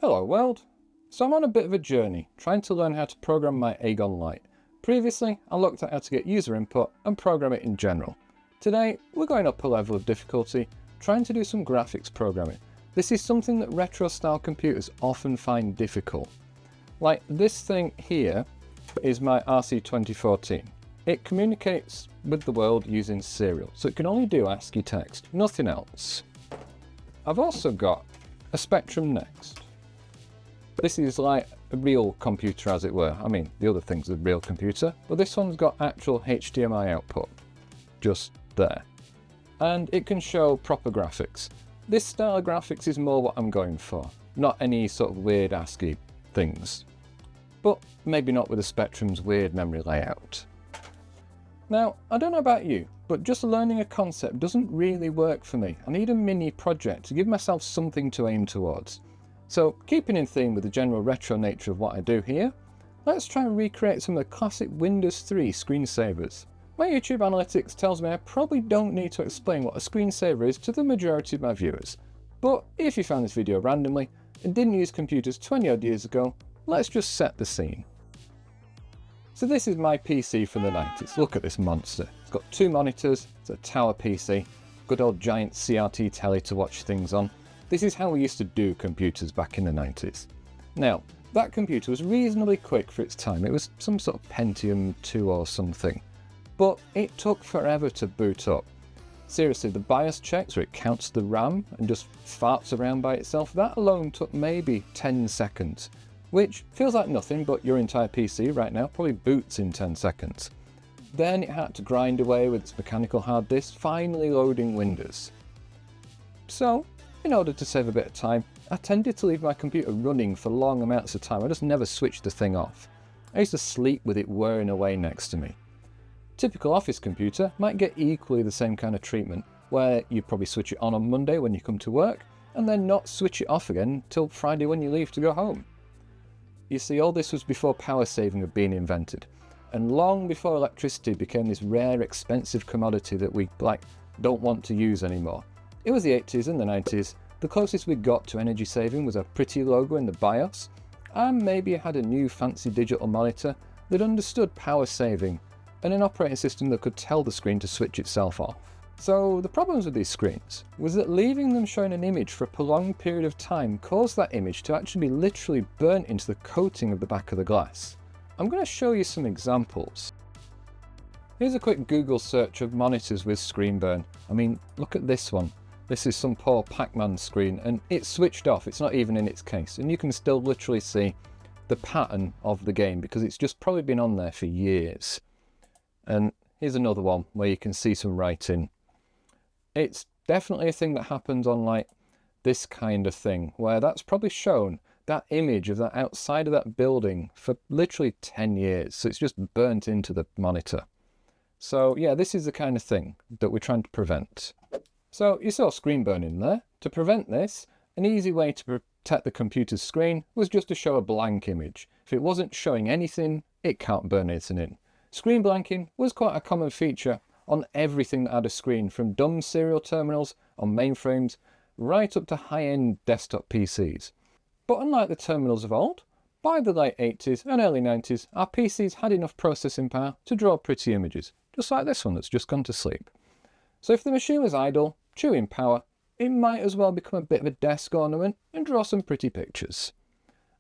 Hello world! So I'm on a bit of a journey, trying to learn how to program my Agon Light. Previously, I looked at how to get user input and program it in general. Today, we're going up a level of difficulty, trying to do some graphics programming. This is something that retro-style computers often find difficult. Like this thing here is my RC2014. It communicates with the world using serial, so it can only do ASCII text, nothing else. I've also got a Spectrum Next. This is like a real computer, as it were. I mean, the other thing's a real computer, but this one's got actual HDMI output, just there. And it can show proper graphics. This style of graphics is more what I'm going for, not any sort of weird ASCII things. But maybe not with the Spectrum's weird memory layout. Now, I don't know about you, but just learning a concept doesn't really work for me. I need a mini project to give myself something to aim towards. So, keeping in theme with the general retro nature of what I do here, let's try and recreate some of the classic Windows 3 screensavers. My YouTube analytics tells me I probably don't need to explain what a screensaver is to the majority of my viewers. But if you found this video randomly and didn't use computers 20 odd years ago, let's just set the scene. So this is my PC from the 90s. Look at this monster. It's got 2 monitors, it's a tower PC, good old giant CRT telly to watch things on. This is how we used to do computers back in the 90s. Now, that computer was reasonably quick for its time. It was some sort of Pentium 2 or something. But it took forever to boot up. Seriously, the BIOS checks where it counts the RAM and just farts around by itself, that alone took maybe 10 seconds. Which feels like nothing, but your entire PC right now probably boots in 10 seconds. Then it had to grind away with its mechanical hard disk, finally loading Windows. So, in order to save a bit of time, I tended to leave my computer running for long amounts of time. I just never switched the thing off. I used to sleep with it whirring away next to me. Typical office computer might get equally the same kind of treatment, where you probably switch it on Monday when you come to work, and then not switch it off again till Friday when you leave to go home. You see, all this was before power saving had been invented, and long before electricity became this rare, expensive commodity that we, don't want to use anymore. It was the 80s and the 90s. The closest we got to energy saving was a pretty logo in the BIOS, and maybe it had a new fancy digital monitor that understood power saving, and an operating system that could tell the screen to switch itself off. So the problems with these screens was that leaving them showing an image for a prolonged period of time caused that image to actually be literally burnt into the coating of the back of the glass. I'm going to show you some examples. Here's a quick Google search of monitors with screen burn. I mean, look at this one. This is some poor Pac-Man screen, and it's switched off, it's not even in its case, and you can still literally see the pattern of the game because it's just probably been on there for years. And here's another one where you can see some writing. It's definitely a thing that happens on this kind of thing, where that's probably shown that image of that outside of that building for literally 10 years, so it's just burnt into the monitor. So yeah, this is the kind of thing that we're trying to prevent. So you saw screen burn-in there. To prevent this, an easy way to protect the computer's screen was just to show a blank image. If it wasn't showing anything, it can't burn anything in. Screen blanking was quite a common feature on everything that had a screen, from dumb serial terminals on mainframes right up to high-end desktop PCs. But unlike the terminals of old, by the late 80s and early 90s, our PCs had enough processing power to draw pretty images, just like this one that's just gone to sleep. So if the machine was idle, chewing power, it might as well become a bit of a desk ornament and draw some pretty pictures.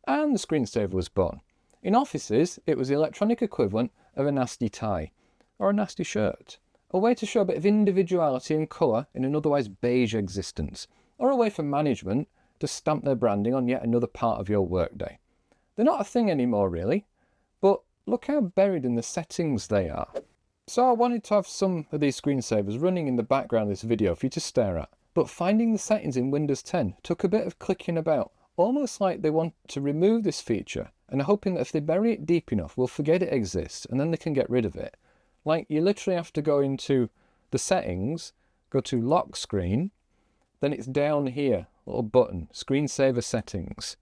And the screensaver was born. In offices, it was the electronic equivalent of a nasty tie, or a nasty shirt. A way to show a bit of individuality and colour in an otherwise beige existence, or a way for management to stamp their branding on yet another part of your workday. They're not a thing anymore really, but look how buried in the settings they are. So I wanted to have some of these screensavers running in the background of this video for you to stare at, but finding the settings in Windows 10 took a bit of clicking about, almost like they want to remove this feature and are hoping that if they bury it deep enough, we'll forget it exists and then they can get rid of it. Like, you literally have to go into the settings, go to lock screen, then it's down here, little button, screensaver settings,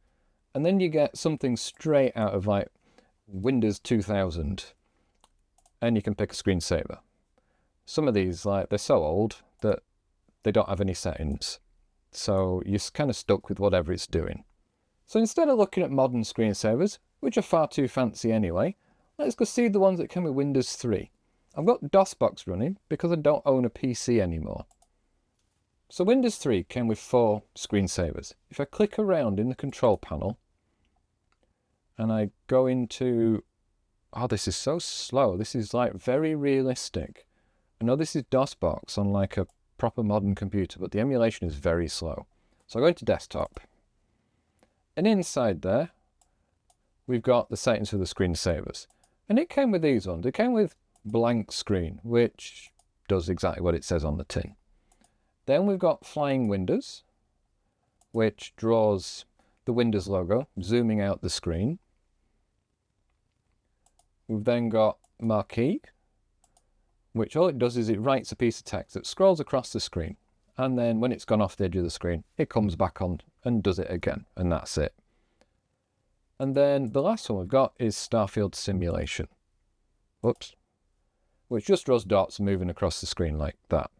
and then you get something straight out of Windows 2000. And you can pick a screensaver. Some of these, they're so old that they don't have any settings. So you're kind of stuck with whatever it's doing. So instead of looking at modern screensavers, which are far too fancy anyway, let's go see the ones that come with Windows 3. I've got DOSBox running because I don't own a PC anymore. So Windows 3 came with 4 screensavers. If I click around in the control panel and I go into, oh, this is so slow. This is like very realistic. I know this is DOSBox on like a proper modern computer, but the emulation is very slow. So I go into desktop. And inside there, we've got the settings for the screensavers. And it came with these ones. It came with blank screen, which does exactly what it says on the tin. Then we've got flying windows, which draws the Windows logo, zooming out the screen. We've then got marquee, which all it does is it writes a piece of text that scrolls across the screen. And then when it's gone off the edge of the screen, it comes back on and does it again, and that's it. And then the last one we've got is Starfield Simulation. Whoops. Which just draws dots moving across the screen like that.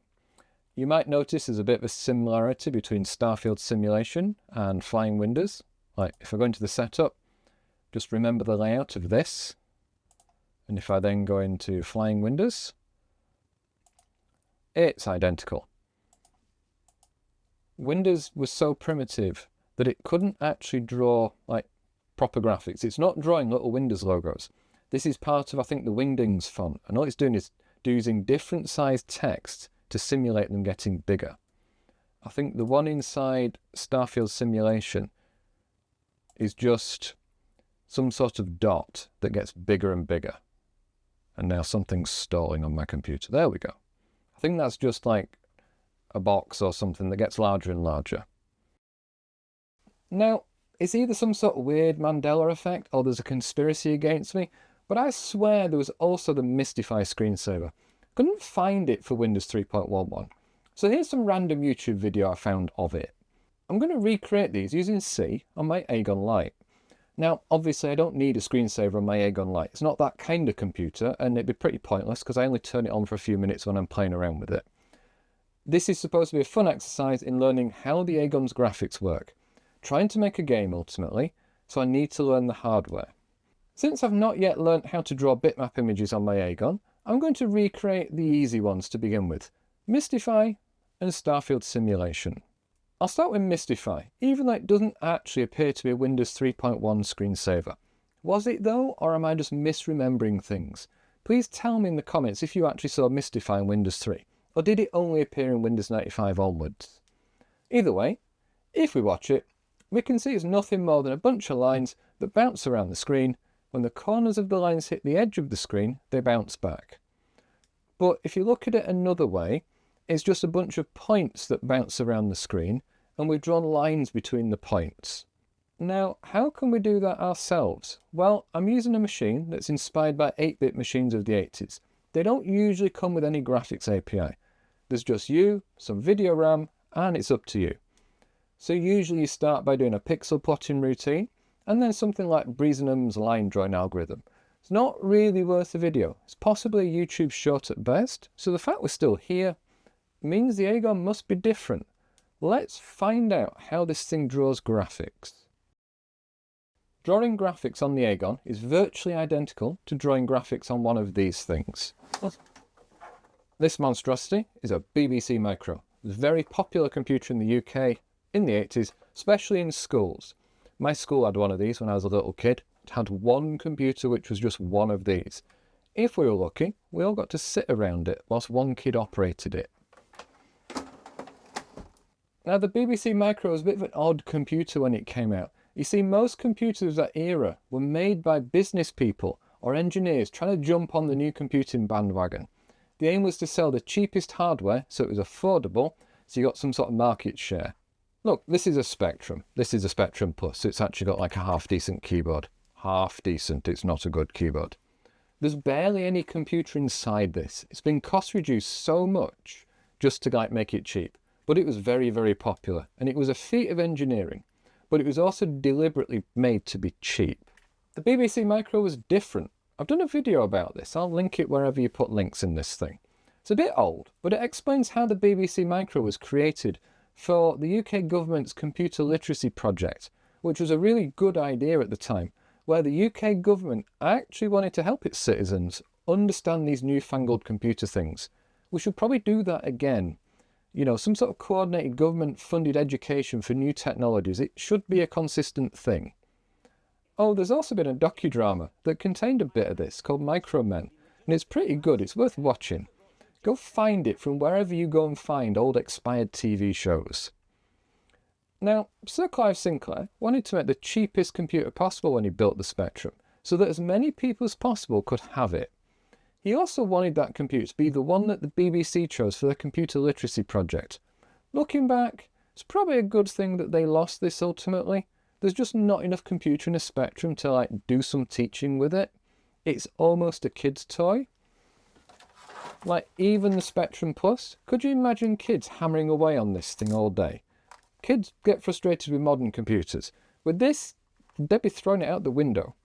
You might notice there's a bit of a similarity between Starfield Simulation and Flying Windows. Like if I go into the setup, just remember the layout of this. And if I then go into Flying Windows, it's identical. Windows was so primitive that it couldn't actually draw like proper graphics. It's not drawing little Windows logos. This is part of, I think, the Wingdings font. And all it's doing is using different sized text to simulate them getting bigger. I think the one inside Starfield Simulation is just some sort of dot that gets bigger and bigger. And now something's stalling on my computer. There we go. I think that's just like a box or something that gets larger and larger. Now, it's either some sort of weird Mandela effect or there's a conspiracy against me, but I swear there was also the Mystify screensaver. Couldn't find it for Windows 3.11. So here's some random YouTube video I found of it. I'm going to recreate these using C on my Agon Light. Now, obviously I don't need a screensaver on my Agon Light. It's not that kind of computer, and it'd be pretty pointless because I only turn it on for a few minutes when I'm playing around with it. This is supposed to be a fun exercise in learning how the Agon's graphics work. Trying to make a game ultimately, so I need to learn the hardware. Since I've not yet learnt how to draw bitmap images on my Agon, I'm going to recreate the easy ones to begin with. Mystify and Starfield Simulation. I'll start with Mystify, even though it doesn't actually appear to be a Windows 3.1 screensaver. Was it though, or am I just misremembering things? Please tell me in the comments if you actually saw Mystify in Windows 3. Or did it only appear in Windows 95 onwards? Either way, if we watch it, we can see it's nothing more than a bunch of lines that bounce around the screen. When the corners of the lines hit the edge of the screen, they bounce back. But if you look at it another way, it's just a bunch of points that bounce around the screen, and we've drawn lines between the points. Now, how can we do that ourselves? Well, I'm using a machine that's inspired by 8-bit machines of the 80s. They don't usually come with any graphics API. There's just you, some video RAM, and it's up to you. So usually you start by doing a pixel plotting routine, and then something like Breezenham's line drawing algorithm. It's not really worth a video. It's possibly a YouTube short at best, so the fact we're still here means the Agon must be different. Let's find out how this thing draws graphics. Drawing graphics on the Agon is virtually identical to drawing graphics on one of these things. This monstrosity is a BBC Micro. It was a very popular computer in the UK in the 80s, especially in schools. My school had one of these when I was a little kid. It had one computer which was just one of these. If we were lucky, we all got to sit around it whilst one kid operated it. Now the BBC Micro was a bit of an odd computer when it came out. You see, most computers of that era were made by business people or engineers trying to jump on the new computing bandwagon. The aim was to sell the cheapest hardware so it was affordable, so you got some sort of market share. Look, this is a Spectrum. This is a Spectrum Plus, so it's actually got like a half-decent keyboard. Half decent, it's not a good keyboard. There's barely any computer inside this. It's been cost reduced so much just to like make it cheap. But it was very, very popular, and it was a feat of engineering. But it was also deliberately made to be cheap. The BBC Micro was different. I've done a video about this. I'll link it wherever you put links in this thing. It's a bit old, but it explains how the BBC Micro was created for the UK government's computer literacy project, which was a really good idea at the time, where the UK government actually wanted to help its citizens understand these newfangled computer things. We should probably do that again. You know, some sort of coordinated government-funded education for new technologies. It should be a consistent thing. Oh, there's also been a docudrama that contained a bit of this called Micromen, and it's pretty good. It's worth watching. Go find it from wherever you go and find old expired TV shows. Now, Sir Clive Sinclair wanted to make the cheapest computer possible when he built the Spectrum, so that as many people as possible could have it. He also wanted that computer to be the one that the BBC chose for their computer literacy project. Looking back, it's probably a good thing that they lost this ultimately. There's just not enough computer in a Spectrum to do some teaching with it. It's almost a kid's toy. Even the Spectrum Plus, could you imagine kids hammering away on this thing all day? Kids get frustrated with modern computers. With this, they'd be throwing it out the window.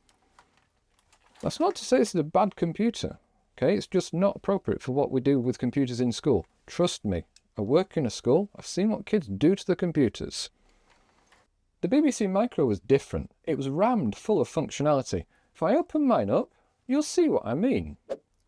That's not to say this is a bad computer. Okay, it's just not appropriate for what we do with computers in school. Trust me, I work in a school. I've seen what kids do to the computers. The BBC Micro was different. It was rammed full of functionality. If I open mine up, you'll see what I mean.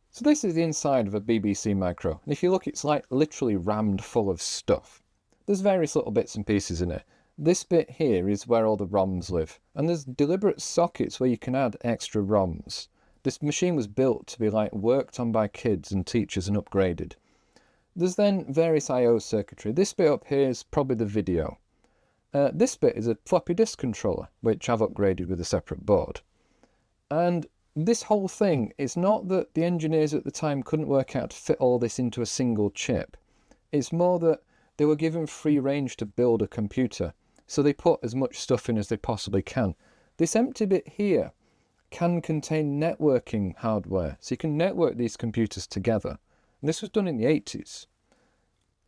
So this is the inside of a BBC Micro. And if you look, it's literally rammed full of stuff. There's various little bits and pieces in it. This bit here is where all the ROMs live. And there's deliberate sockets where you can add extra ROMs. This machine was built to be worked on by kids and teachers and upgraded. There's then various I/O circuitry. This bit up here is probably the video. This bit is a floppy disk controller, which I've upgraded with a separate board. And this whole thing is not that the engineers at the time couldn't work out to fit all this into a single chip. It's more that they were given free range to build a computer, so they put as much stuff in as they possibly can. This empty bit here can contain networking hardware, so you can network these computers together. And this was done in the 80s.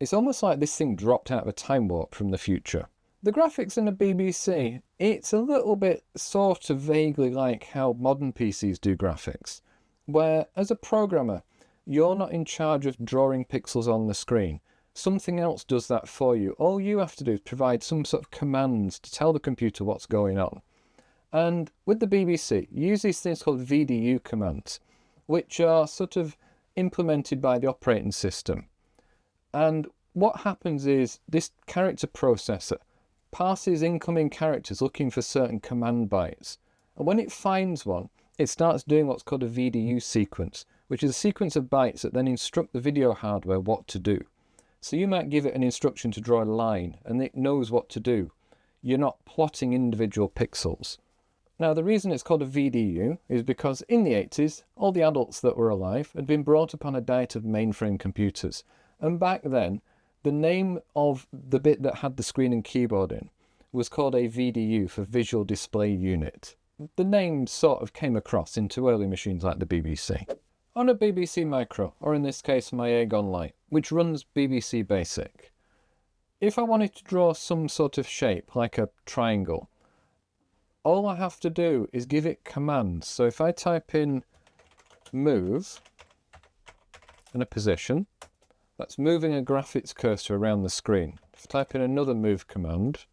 It's almost like this thing dropped out of a time warp from the future. The graphics in the BBC, it's a little bit sort of vaguely like how modern PCs do graphics, where as a programmer, you're not in charge of drawing pixels on the screen. Something else does that for you. All you have to do is provide some sort of commands to tell the computer what's going on. And with the BBC, you use these things called VDU commands, which are sort of implemented by the operating system. And what happens is this character processor passes incoming characters looking for certain command bytes. And when it finds one, it starts doing what's called a VDU sequence, which is a sequence of bytes that then instruct the video hardware what to do. So you might give it an instruction to draw a line, and it knows what to do. You're not plotting individual pixels. Now, the reason it's called a VDU is because in the 80s, all the adults that were alive had been brought up on a diet of mainframe computers. And back then, the name of the bit that had the screen and keyboard in was called a VDU for Visual Display Unit. The name sort of came across into early machines like the BBC. On a BBC Micro, or in this case my Agon Light, which runs BBC Basic, if I wanted to draw some sort of shape, like a triangle, all I have to do is give it commands. So if I type in move and a position, that's moving a graphics cursor around the screen. If I type in another move command,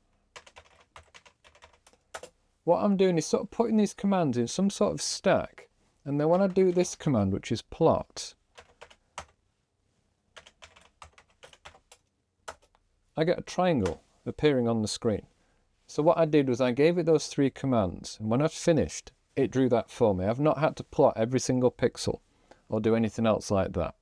what I'm doing is sort of putting these commands in some sort of stack. And then when I do this command, which is plot, I get a triangle appearing on the screen. So what I did was I gave it those three commands, and when I've finished, it drew that for me. I've not had to plot every single pixel or do anything else like that.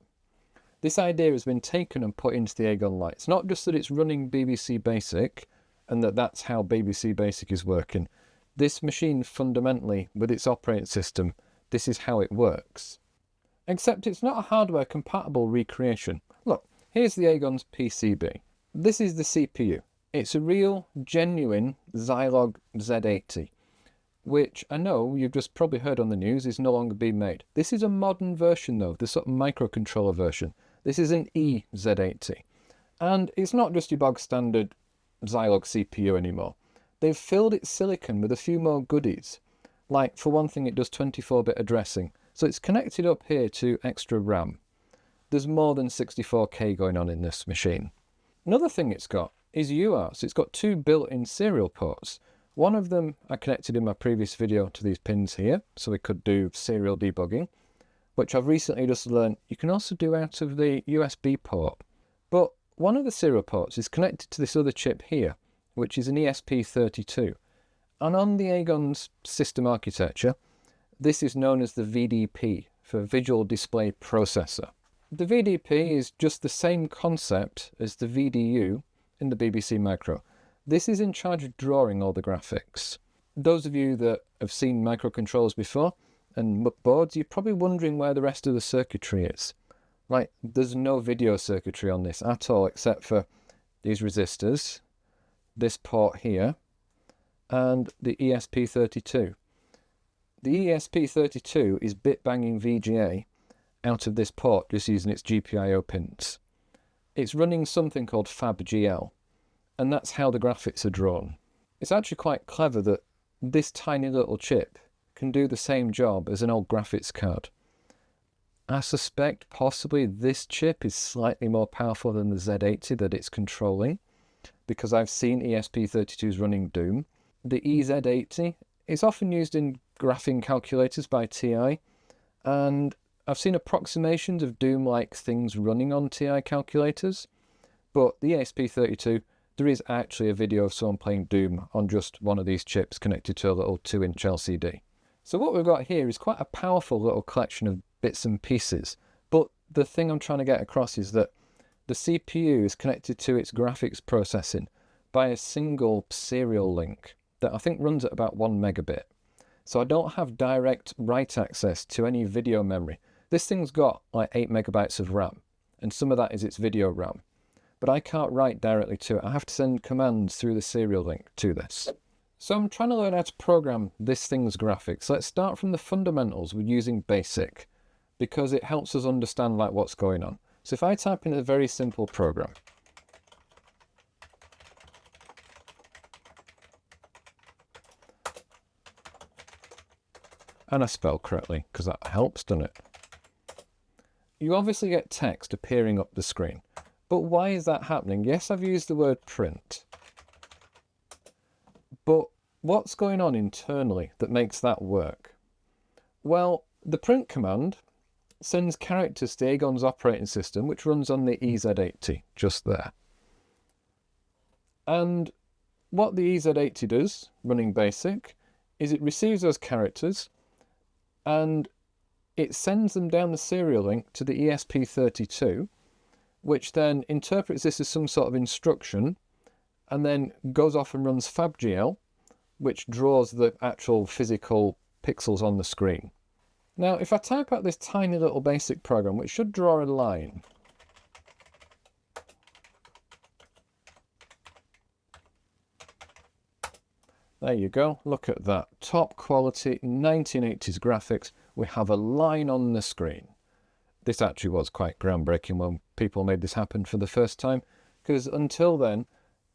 This idea has been taken and put into the Agon Light. It's not just that it's running BBC Basic and that's how BBC Basic is working. This machine fundamentally, with its operating system, this is how it works. Except it's not a hardware compatible recreation. Look, here's the Agon's PCB. This is the CPU. It's a real, genuine Zilog Z80, which I know you've just probably heard on the news is no longer being made. This is a modern version though, the sort of microcontroller version. This is an EZ80. And it's not just your bog standard Zilog CPU anymore. They've filled its silicon with a few more goodies. Like, for one thing, it does 24-bit addressing. So it's connected up here to extra RAM. There's more than 64K going on in this machine. Another thing it's got is UART. It's got two built-in serial ports. One of them I connected in my previous video to these pins here, so we could do serial debugging, which I've recently just learned you can also do out of the USB port. But one of the serial ports is connected to this other chip here, which is an ESP32. And on the Agon's system architecture, this is known as the VDP, for Visual Display Processor. The VDP is just the same concept as the VDU in the BBC Micro. This is in charge of drawing all the graphics. Those of you that have seen microcontrollers before and boards, you're probably wondering where the rest of the circuitry is. Right, there's no video circuitry on this at all, except for these resistors, this port here, and the ESP32. The ESP32 is bit banging VGA out of this port just using its GPIO pins. It's running something called FabGL, and that's how the graphics are drawn. It's actually quite clever that this tiny little chip can do the same job as an old graphics card. I suspect possibly this chip is slightly more powerful than the Z80 that it's controlling, because I've seen ESP32s running Doom. The EZ80 is often used in graphing calculators by TI, and I've seen approximations of Doom-like things running on TI calculators, but the ESP32, there is actually a video of someone playing Doom on just one of these chips connected to a little 2-inch LCD. So what we've got here is quite a powerful little collection of bits and pieces, but the thing I'm trying to get across is that the CPU is connected to its graphics processing by a single serial link that I think runs at about 1 megabit. So I don't have direct write access to any video memory. This thing's got like 8 megabytes of RAM, and some of that is its video RAM. But I can't write directly to it. I have to send commands through the serial link to this. So I'm trying to learn how to program this thing's graphics. Let's start from the fundamentals with using BASIC, because it helps us understand like what's going on. So if I type in a very simple program, and I spell correctly, because that helps, doesn't it? You obviously get text appearing up the screen. But why is that happening? Yes, I've used the word print. But what's going on internally that makes that work? Well, the print command sends characters to Agon's operating system, which runs on the EZ80, just there. And what the EZ80 does, running BASIC, is it receives those characters and it sends them down the serial link to the ESP32, which then interprets this as some sort of instruction and then goes off and runs FabGL, which draws the actual physical pixels on the screen. Now, if I type out this tiny little BASIC program, which should draw a line, there you go, look at that. Top quality 1980s graphics. We have a line on the screen. This actually was quite groundbreaking when people made this happen for the first time, because until then,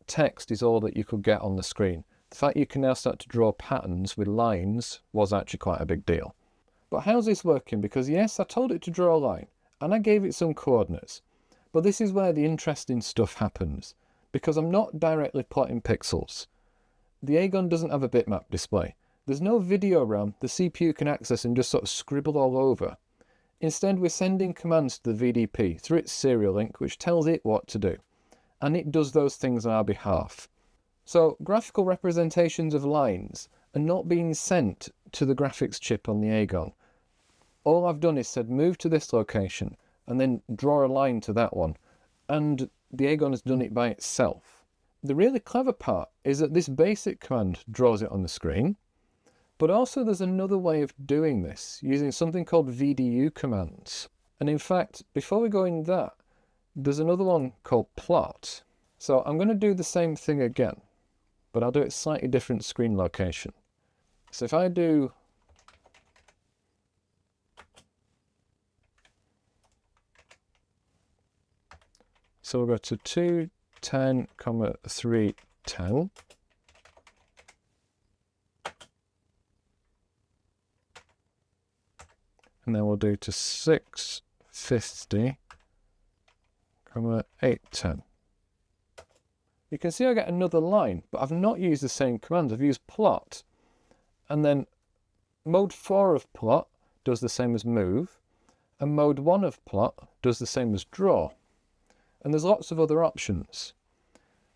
text is all that you could get on the screen. The fact you can now start to draw patterns with lines was actually quite a big deal. But how's this working? Because yes, I told it to draw a line, and I gave it some coordinates. But this is where the interesting stuff happens, because I'm not directly plotting pixels. The Agon doesn't have a bitmap display. There's no video RAM the CPU can access and just sort of scribble all over. Instead, we're sending commands to the VDP through its serial link, which tells it what to do. And it does those things on our behalf. So graphical representations of lines are not being sent to the graphics chip on the Agon. All I've done is said move to this location and then draw a line to that one. And the Agon has done it by itself. The really clever part is that this basic command draws it on the screen. But also there's another way of doing this, using something called VDU commands. And in fact, before we go in that, there's another one called plot. So I'm going to do the same thing again, but I'll do it slightly different screen location. So if I do so we'll go to 210, 310. And then we'll do to 650, 810. you can see I get another line, but I've not used the same commands. I've used plot, and then mode 4 of plot does the same as move, and mode 1 of plot does the same as draw. And there's lots of other options.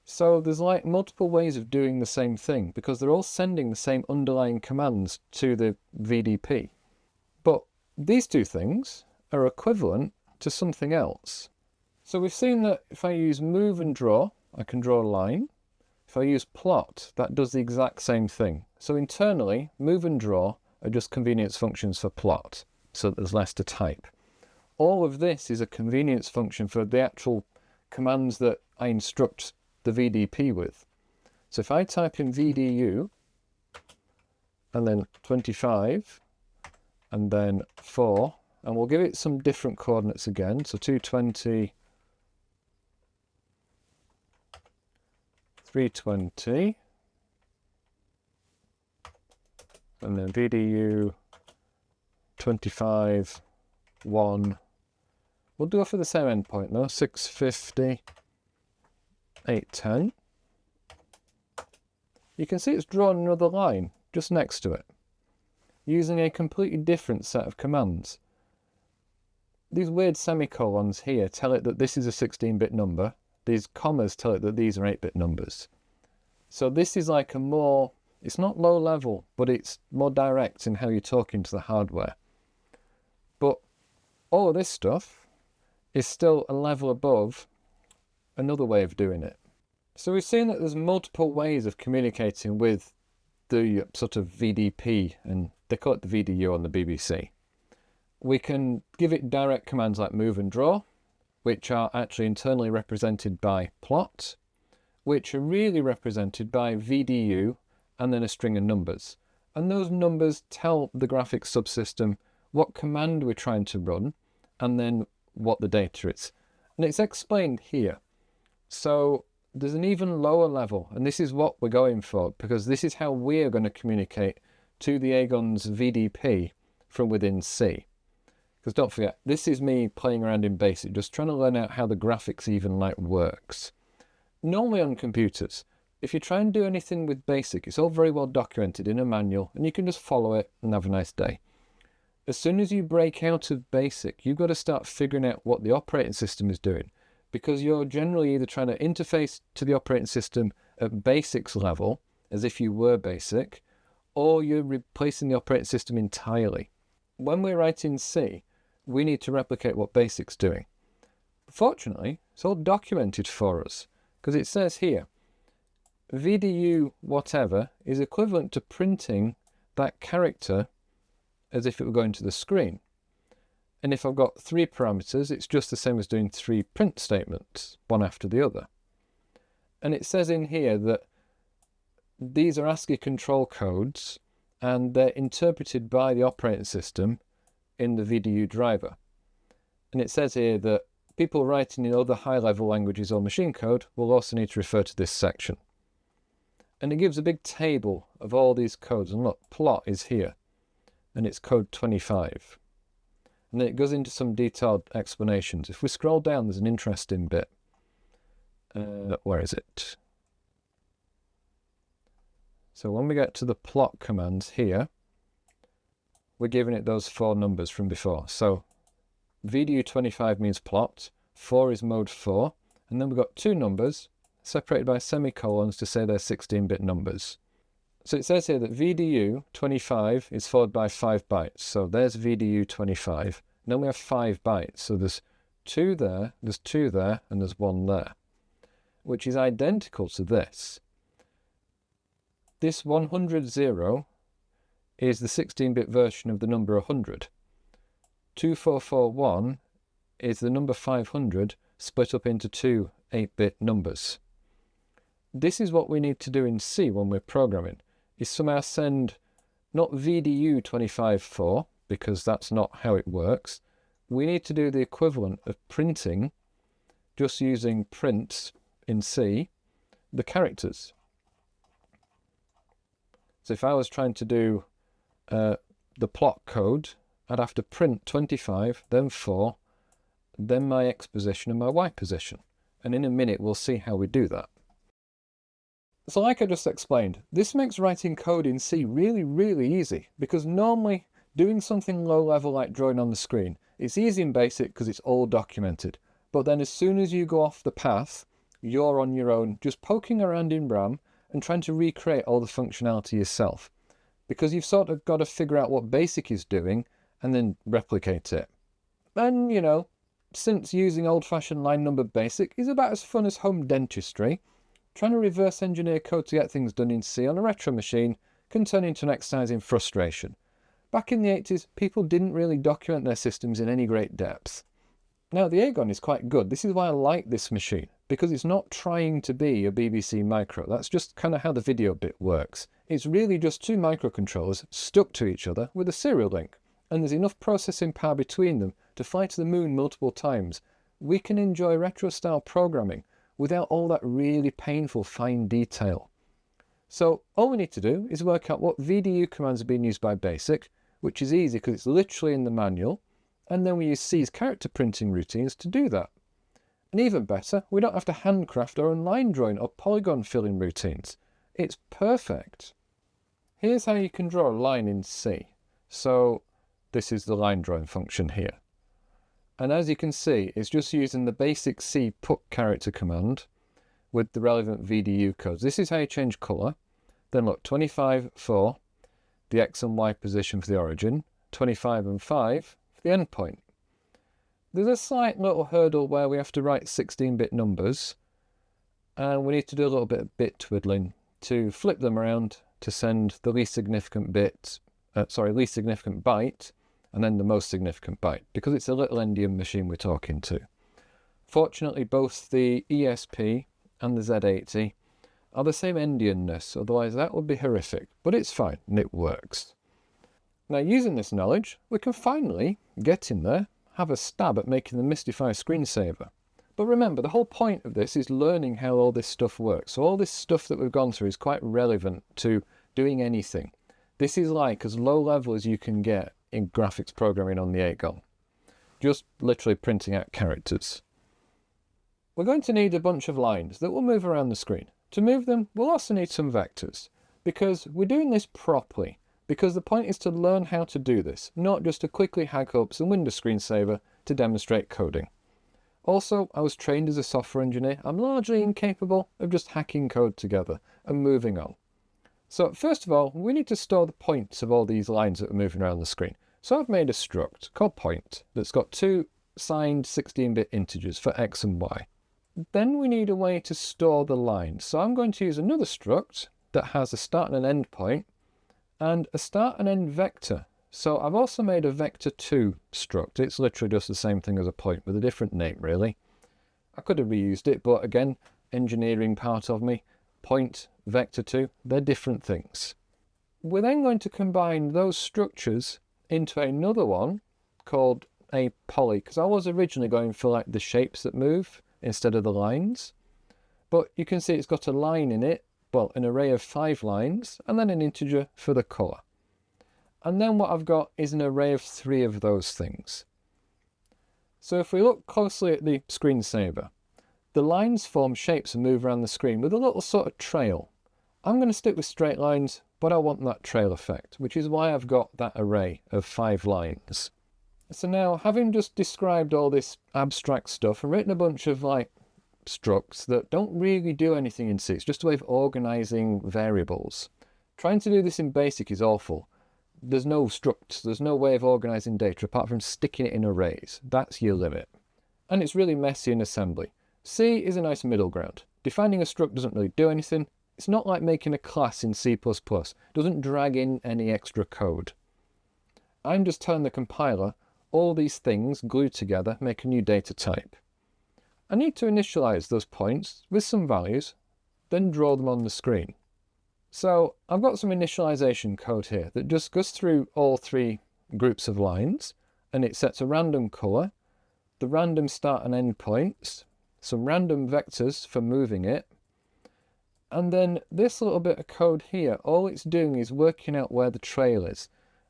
So there's like multiple ways of doing the same thing because they're all sending the same underlying commands to the VDP. But these two things are equivalent to something else. So we've seen that if I use move and draw, I can draw a line. If I use plot, that does the exact same thing. So internally, move and draw are just convenience functions for plot, so that there's less to type. All of this is a convenience function for the actual commands that I instruct the VDP with. So if I type in VDU and then 25 and then 4, and we'll give it some different coordinates again, so 220, 320, and then VDU 25, 1. We'll do it for the same endpoint though, 650, 810. You can see it's drawn another line just next to it, using a completely different set of commands. These weird semicolons here tell it that this is a 16-bit number. These commas tell it that these are 8-bit numbers. So this is like a more, it's not low level, but it's more direct in how you're talking to the hardware. But all of this stuff is still a level above another way of doing it. So we've seen that there's multiple ways of communicating with the sort of VDP, and they call it the VDU on the BBC. We can give it direct commands like move and draw, which are actually internally represented by plot, which are really represented by VDU and then a string of numbers. And those numbers tell the graphics subsystem what command we're trying to run and then what the data is. And it's explained here. So there's an even lower level, and this is what we're going for, because this is how we're going to communicate to the Agon's VDP from within C. Because don't forget, this is me playing around in BASIC, just trying to learn out how the graphics even like works. Normally on computers, if you try and do anything with BASIC, it's all very well documented in a manual, and you can just follow it and have a nice day. As soon as you break out of BASIC, you've got to start figuring out what the operating system is doing, because you're generally either trying to interface to the operating system at BASIC's level, as if you were BASIC, or you're replacing the operating system entirely. When we're writing C, we need to replicate what BASIC's doing. Fortunately, it's all documented for us, because it says here, VDU whatever is equivalent to printing that character as if it were going to the screen. And if I've got 3 parameters, it's just the same as doing 3 print statements, one after the other. And it says in here that these are ASCII control codes and they're interpreted by the operating system in the VDU driver. And it says here that people writing in other high-level languages or machine code will also need to refer to this section. And it gives a big table of all these codes. And look, plot is here, and it's code 25. And then it goes into some detailed explanations. If we scroll down, there's an interesting bit. Where is it? So when we get to the plot commands here, we're giving it those 4 numbers from before. So VDU25 means plot, 4 is mode 4, and then we've got 2 numbers separated by semicolons to say they're 16-bit numbers. So it says here that VDU25 is followed by 5 bytes. So there's VDU25. And then we have 5 bytes. So there's 2 there, there's 2 there, and there's 1 there, which is identical to this. This 100 is the 16-bit version of the number 100. 2441 is the number 500 split up into 2 8-bit numbers. This is what we need to do in C when we're programming, is somehow send not VDU25 because that's not how it works. We need to do the equivalent of printing, just using print in C, the characters. So if I was trying to do the plot code, I'd have to print 25, then 4, then my X position and my Y position. And in a minute, we'll see how we do that. So like I just explained, this makes writing code in C really easy, because normally doing something low level like drawing on the screen, it's easy and basic because it's all documented. But then as soon as you go off the path, you're on your own, just poking around in RAM and trying to recreate all the functionality yourself. Because you've sort of got to figure out what BASIC is doing and then replicate it. And, you know, since using old-fashioned line number BASIC is about as fun as home dentistry, trying to reverse engineer code to get things done in C on a retro machine can turn into an exercise in frustration. Back in the 80s, people didn't really document their systems in any great depth. Now, the Agon is quite good. This is why I like this machine, because it's not trying to be a BBC Micro. That's just kind of how the video bit works. It's really just two microcontrollers stuck to each other with a serial link, and there's enough processing power between them to fly to the moon multiple times. We can enjoy retro-style programming without all that really painful fine detail. So all we need to do is work out what VDU commands are being used by BASIC, which is easy because it's literally in the manual, and then we use C's character printing routines to do that. And even better, we don't have to handcraft our own line drawing or polygon filling routines. It's perfect. Here's how you can draw a line in C. So this is the line drawing function here. And as you can see, it's just using the basic C put character command with the relevant VDU codes. This is how you change colour. Then look, 25, 4, the X and Y position for the origin, 25 and 5 for the endpoint. There's a slight little hurdle where we have to write 16-bit numbers, and we need to do a little bit of bit twiddling to flip them around to send the least significant byte, and then the most significant byte, because it's a little endian machine we're talking to. Fortunately, both the ESP and the Z80 are the same endianness, otherwise that would be horrific, but it's fine and it works. Now, using this knowledge, we can finally get in there, have a stab at making the Mystify screensaver. But remember, the whole point of this is learning how all this stuff works. So all this stuff that we've gone through is quite relevant to doing anything. This is like as low level as you can get in graphics programming on the Agon. Just literally printing out characters. We're going to need a bunch of lines that will move around the screen. To move them, we'll also need some vectors, because we're doing this properly, because the point is to learn how to do this, not just to quickly hack up some Windows screensaver to demonstrate coding. Also, I was trained as a software engineer. I'm largely incapable of just hacking code together and moving on. So first of all, we need to store the points of all these lines that are moving around the screen. So I've made a struct called point that's got two signed 16-bit integers for X and Y. Then we need a way to store the lines. So I'm going to use another struct that has a start and an end point and a start and end vector. So I've also made a vector2 struct. It's literally just the same thing as a point with a different name, really. I could have reused it, but again, engineering part of me, point, vector2, they're different things. We're then going to combine those structures into another one called a poly, because I was originally going for like the shapes that move instead of the lines. But you can see it's got a line in it, well, an array of 5 lines, and then an integer for the colour. And then what I've got is an array of 3 of those things. So if we look closely at the screensaver, the lines form shapes and move around the screen with a little sort of trail. I'm going to stick with straight lines, but I want that trail effect, which is why I've got that array of 5 lines. So now, having just described all this abstract stuff and written a bunch of like structs that don't really do anything in C, it's just a way of organising variables. Trying to do this in BASIC is awful. There's no structs, there's no way of organising data apart from sticking it in arrays. That's your limit. And it's really messy in assembly. C is a nice middle ground. Defining a struct doesn't really do anything. It's not like making a class in C++. It doesn't drag in any extra code. I'm just telling the compiler all these things glued together make a new data type. I need to initialize those points with some values, then draw them on the screen. So I've got some initialization code here that just goes through all 3 groups of lines, and it sets a random color, the random start and end points, some random vectors for moving it, and then this little bit of code here, all it's doing is working out where the trail is.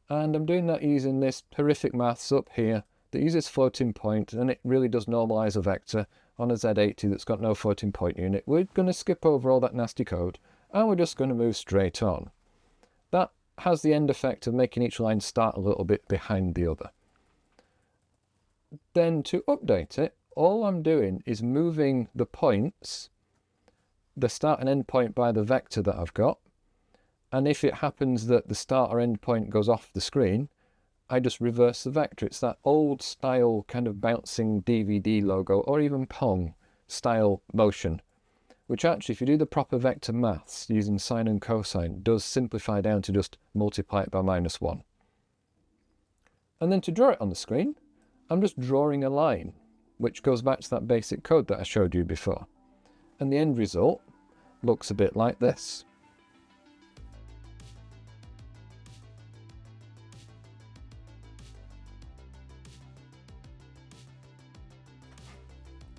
And I'm doing that using this horrific maths up here that uses floating point, and it really does normalize a vector on a Z80 that's got no floating point unit. We're going to skip over all that nasty code and we're just going to move straight on. That has the end effect of making each line start a little bit behind the other. Then to update it, all I'm doing is moving the points, the start and end point by the vector that I've got, and if it happens that the start or end point goes off the screen, I just reverse the vector. It's that old style kind of bouncing DVD logo or even Pong style motion, which actually, if you do the proper vector maths using sine and cosine, does simplify down to just multiply it by -1. And then to draw it on the screen, I'm just drawing a line, which goes back to that basic code that I showed you before. And the end result looks a bit like this.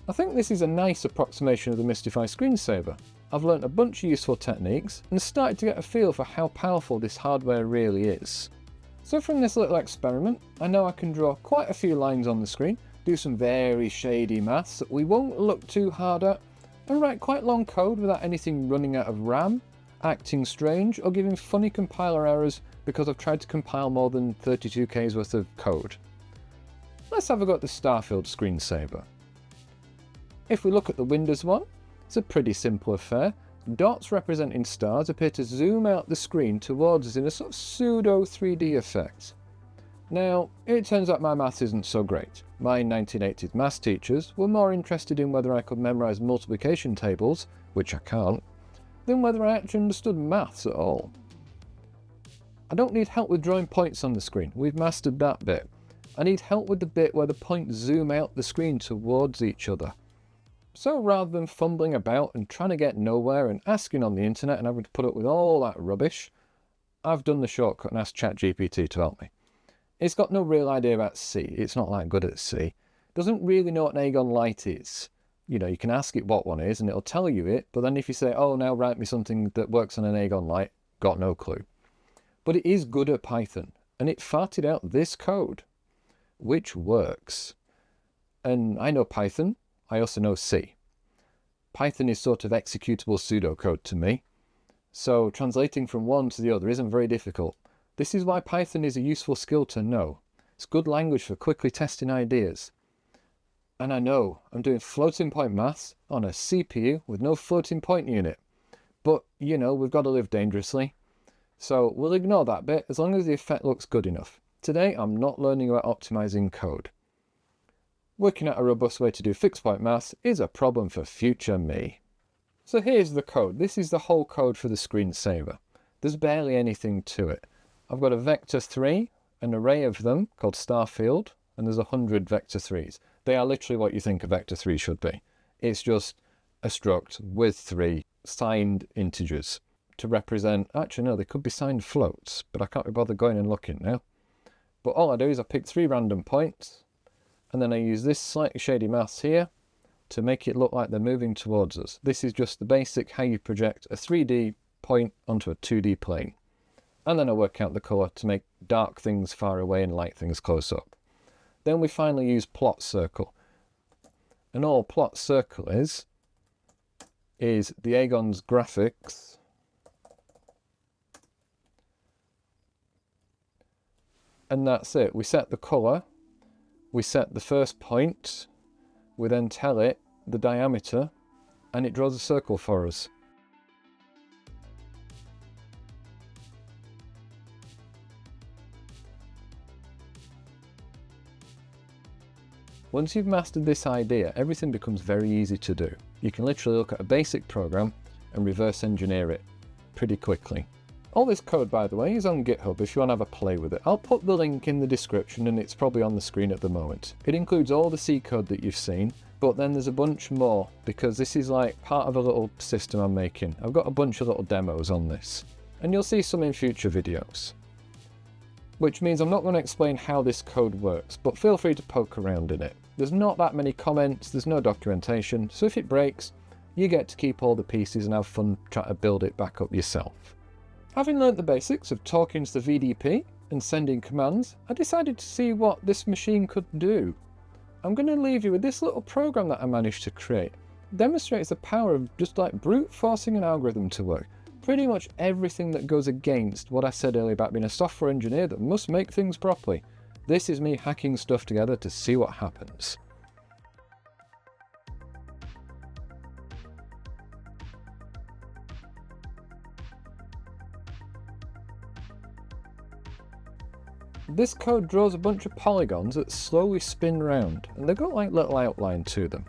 I think this is a nice approximation of the Mystify screensaver. I've learnt a bunch of useful techniques and started to get a feel for how powerful this hardware really is. So from this little experiment, I know I can draw quite a few lines on the screen, do some very shady maths that we won't look too hard at, and write quite long code without anything running out of RAM, acting strange, or giving funny compiler errors because I've tried to compile more than 32K's worth of code. Let's have a go at the Starfield screensaver. If we look at the Windows one, it's a pretty simple affair. Dots representing stars appear to zoom out the screen towards us in a sort of pseudo 3D effect. Now, it turns out my maths isn't so great. My 1980s maths teachers were more interested in whether I could memorise multiplication tables, which I can't, than whether I actually understood maths at all. I don't need help with drawing points on the screen, we've mastered that bit. I need help with the bit where the points zoom out the screen towards each other. So rather than fumbling about and trying to get nowhere and asking on the internet and having to put up with all that rubbish, I've done the shortcut and asked ChatGPT to help me. It's got no real idea about C, it's not that good at C. Doesn't really know what an Agon Light is. You know, you can ask it what one is and it'll tell you it, but then if you say, oh, now write me something that works on an Agon Light, got no clue. But it is good at Python, and it farted out this code, which works. And I know Python, I also know C. Python is sort of executable pseudocode to me, so translating from one to the other isn't very difficult. This is why Python is a useful skill to know. It's good language for quickly testing ideas. And I know I'm doing floating point maths on a CPU with no floating point unit. But, you know, we've got to live dangerously. So we'll ignore that bit as long as the effect looks good enough. Today I'm not learning about optimizing code. Working out a robust way to do fixed point maths is a problem for future me. So here's the code. This is the whole code for the screensaver. There's barely anything to it. I've got a vector 3, an array of them called Starfield, and there's 100 vector 3s. They are literally what you think a vector 3 should be. It's just a struct with 3 signed integers to represent, actually no, they could be signed floats, but I can't be bothered going and looking now. But all I do is I pick 3 random points, and then I use this slightly shady maths here to make it look like they're moving towards us. This is just the basic how you project a 3D point onto a 2D plane. And then I work out the colour to make dark things far away and light things close up. Then we finally use plot circle. And all plot circle is the Agon's graphics and that's it. We set the colour, we set the first point, we then tell it the diameter, and it draws a circle for us. Once you've mastered this idea, everything becomes very easy to do. You can literally look at a basic program and reverse engineer it pretty quickly. All this code, by the way, is on GitHub if you want to have a play with it. I'll put the link in the description and it's probably on the screen at the moment. It includes all the C code that you've seen, but then there's a bunch more because this is like part of a little system I'm making. I've got a bunch of little demos on this, and you'll see some in future videos. Which means I'm not going to explain how this code works, but feel free to poke around in it. There's not that many comments, there's no documentation, so if it breaks, you get to keep all the pieces and have fun trying to build it back up yourself. Having learnt the basics of talking to the VDP and sending commands, I decided to see what this machine could do. I'm going to leave you with this little program that I managed to create. It demonstrates the power of just like brute forcing an algorithm to work. Pretty much everything that goes against what I said earlier about being a software engineer that must make things properly. This is me hacking stuff together to see what happens. This code draws a bunch of polygons that slowly spin round, and they've got like little outline to them.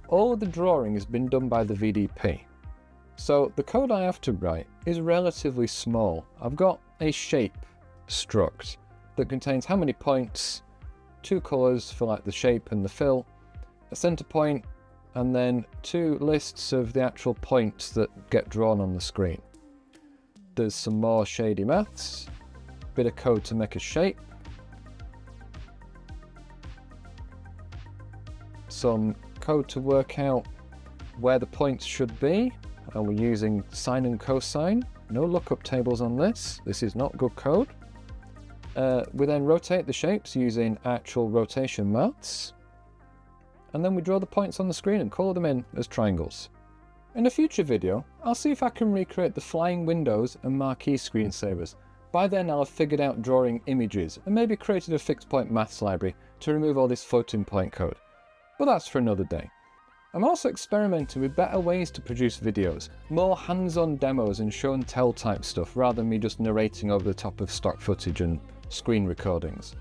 All of the drawing has been done by the VDP. So the code I have to write is relatively small. I've got a shape struct that contains how many points, 2 colours for like the shape and the fill, a centre point, and then 2 lists of the actual points that get drawn on the screen. There's some more shady maths, bit of code to make a shape, some code to work out where the points should be, and we're using sine and cosine. No lookup tables on this. This is not good code. We then rotate the shapes using actual rotation maths, and then we draw the points on the screen and colour them in as triangles. In a future video, I'll see if I can recreate the flying windows and marquee screensavers. By then I'll have figured out drawing images and maybe created a fixed point maths library to remove all this floating point code. But that's for another day. I'm also experimenting with better ways to produce videos, more hands-on demos and show and tell type stuff rather than me just narrating over the top of stock footage and screen recordings.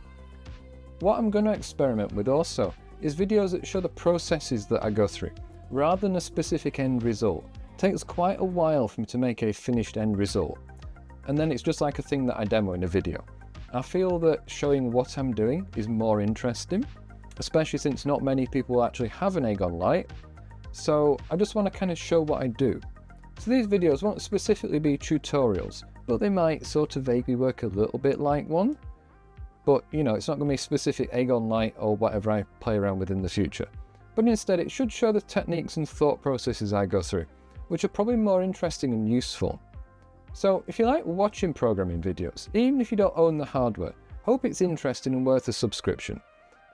What I'm going to experiment with also is videos that show the processes that I go through, rather than a specific end result. It takes quite a while for me to make a finished end result, and then it's just like a thing that I demo in a video. I feel that showing what I'm doing is more interesting, especially since not many people actually have an Agon Light, so I just want to kind of show what I do. So these videos won't specifically be tutorials, but they might sort of vaguely work a little bit like one. But you know, it's not going to be specific Agon Light or whatever I play around with in the future. But instead it should show the techniques and thought processes I go through, which are probably more interesting and useful. So if you like watching programming videos, even if you don't own the hardware, hope it's interesting and worth a subscription.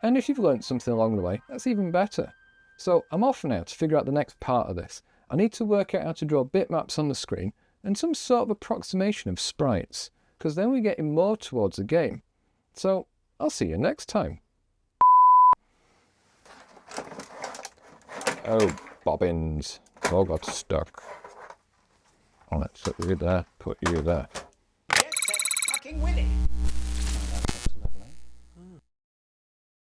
And if you've learned something along the way, that's even better. So I'm off now to figure out the next part of this. I need to work out how to draw bitmaps on the screen and some sort of approximation of sprites, because then we're getting more towards the game. So I'll see you next time. Oh, bobbins. All got stuck. Let's put you there, put you there. Get set fucking with it.